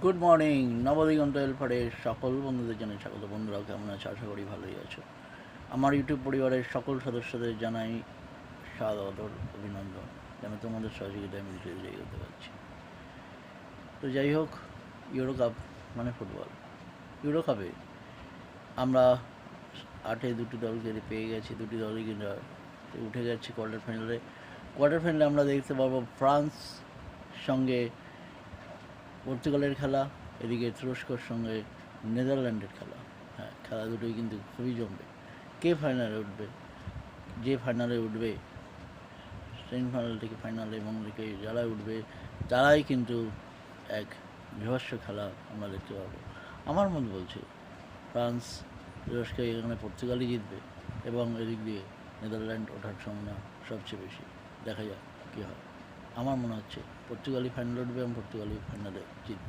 Good morning. Nabadiganta এলফারের সকল বন্ধুদের জানাই স্বাগত। বন্ধুরাও কেমন আছে? আশা করি ভালোই আছো। আমার ইউটিউব পরিবারের সকল সদস্যদের জানাই সাদর অভিনন্দন, যেন তোমাদের সহযোগিতায় আমি ধীরে ধীরে এগোতে পারছি। তো যাই হোক, ইউরো কাপ মানে ফুটবল। ইউরো কাপে আমরা 8-এ দুটি দলকে পেয়ে গেছি, দুটি দলই কিন্তু উঠে গেছে কোয়ার্টার ফাইনালে। কোয়ার্টার ফাইনালে আমরা দেখতে পাবো ফ্রান্স সঙ্গে পর্তুগালের খেলা, এদিকে তুরস্কর সঙ্গে নেদারল্যান্ডের খেলা। হ্যাঁ, খেলা দুটোই কিন্তু খুবই জমবে। কে ফাইনালে উঠবে? যে ফাইনালে উঠবে, সেমিফাইনাল থেকে ফাইনালে এবং দিকে যারা উঠবে তারাই কিন্তু এক বীভৎস খেলা আমরা দেখতে পাবো। আমার মত বলছে ফ্রান্স, তুরস্ক, এখানে পর্তুগালই জিতবে এবং এদিক দিয়ে নেদারল্যান্ড ওঠার সম্ভাবনা সবচেয়ে বেশি। দেখা যাক কী হয়। আমার মনে হচ্ছে পর্তুগালই ফাইনালে উঠবে এবং পর্তুগালই ফাইনালে জিতবে।